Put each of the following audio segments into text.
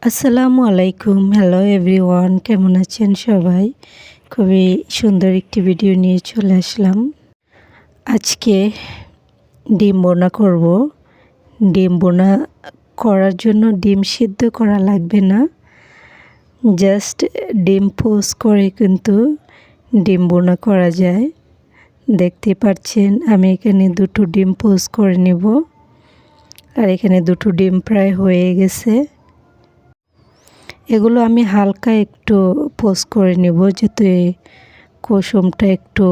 আসসালামু আলাইকুম। Hello everyone, কেমন আছেন সবাই? খুবই সুন্দর একটি ভিডিও নিয়ে চলে আসলাম। আজকে ডিম বোনা করব। ডিম বোনা করার জন্য ডিম সিদ্ধ করা লাগবে না, জাস্ট ডিম পোচ করে কিন্তু ডিম বোনা করা যায়। দেখতে পাচ্ছেন আমি এখানে দুটো ডিম পোচ করে নেব, আর এখানে দুটো ডিম প্রায় হয়ে গেছে। এগুলো আমি হালকা একটু পোস্ট করে নেব, যাতে কুসুমটা একটু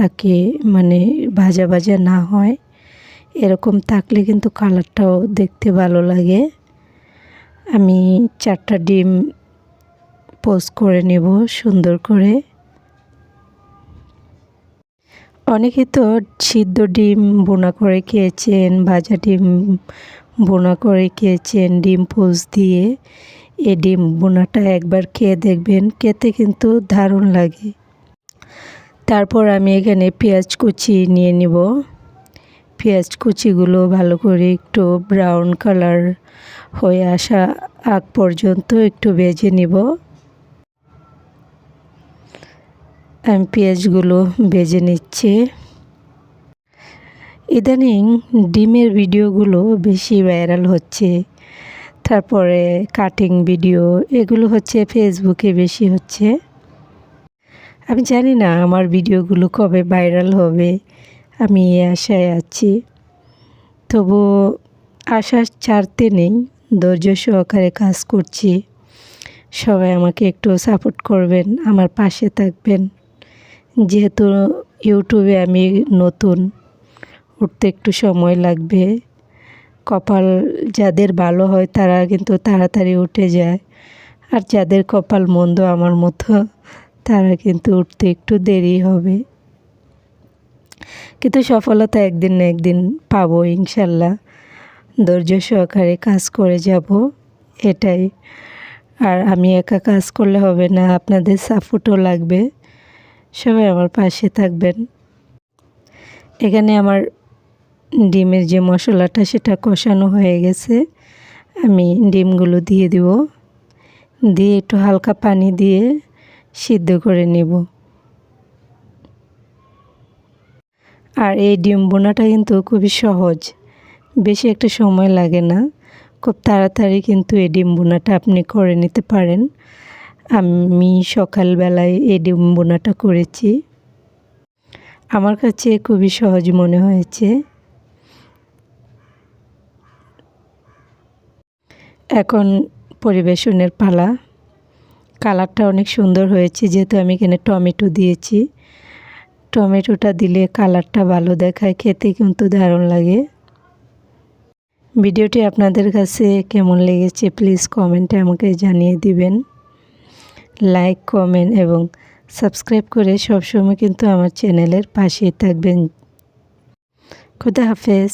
থাকে, মানে ভাজা ভাজা না হয়। এরকম থাকলে কিন্তু কালারটাও দেখতে ভালো লাগে। আমি 4টা ডিম পোস্ট করে নেব সুন্দর করে। অনেকে তো সিদ্ধ ডিম বোনা করে খেয়েছেন, ভাজা ডিম বোনা করে খেয়েছেন ডিম পোস্ট দিয়ে। এই ডিম বোনাটা একবার খেয়ে দেখবেন, খেতে কিন্তু দারুণ লাগে। তারপর আমি এখানে পেঁয়াজ কুচি নিয়ে নিব। পেঁয়াজ কুচিগুলো ভালো করে একটু ব্রাউন কালার হয়ে আসা আগ পর্যন্ত একটু ভেজে নিব। আমি পেঁয়াজগুলো ভেজে নিচ্ছি। ইদানিং ডিমের ভিডিওগুলো বেশি ভাইরাল হচ্ছে, তারপরে কাটিং ভিডিও এগুলো হচ্ছে ফেসবুকে বেশি হচ্ছে। আমি জানি না আমার ভিডিওগুলো কবে ভাইরাল হবে, আমি এই আশায় আছি। তবু আশা ছাড়তে নেই, ধৈর্য সহকারে কাজ করছি। সবাই আমাকে একটু সাপোর্ট করবেন, আমার পাশে থাকবেন। যেহেতু ইউটিউবে আমি নতুন, উঠতে একটু সময় লাগবে। কপাল যাদের ভালো হয় তারা কিন্তু তাড়াতাড়ি উঠে যায়, আর যাদের কপাল মন্দ আমার মতো তারা কিন্তু উঠতে একটু দেরি হবে। কিন্তু সফলতা একদিন না একদিন পাবো ইনশাল্লাহ। ধৈর্য সহকারে কাজ করে যাব, এটাই। আর আমি একা কাজ করলে হবে না, আপনাদের সাপোর্টও লাগবে। সবাই আমার পাশে থাকবেন। এখানে আমার ডিমের যে মশলাটা সেটা কষানো হয়ে গেছে। আমি ডিমগুলো দিয়ে দিব, দিয়ে একটু হালকা পানি দিয়ে সিদ্ধ করে নেব। আর এই ডিম বোনাটা কিন্তু খুবই সহজ, বেশি একটা সময় লাগে না। খুব তাড়াতাড়ি কিন্তু এই ডিম বোনাটা আপনি করে নিতে পারেন। আমি সকালবেলায় এই ডিম বোনাটা করেছি, আমার কাছে খুবই সহজ মনে হয়েছে। এখন পরিবেশনের পালা। কালারটা অনেক সুন্দর হয়েছে, যেহেতু আমি এখানে টমেটো দিয়েছি। টমেটোটা দিলে কালারটা ভালো দেখায়, খেতে কিন্তু দারুণ লাগে। ভিডিওটি আপনাদের কাছে কেমন লেগেছে প্লিজ কমেন্টে আমাকে জানিয়ে দিবেন। লাইক, কমেন্ট এবং সাবস্ক্রাইব করে সবসময় কিন্তু আমার চ্যানেলের পাশেই থাকবেন। খোদা হাফেজ।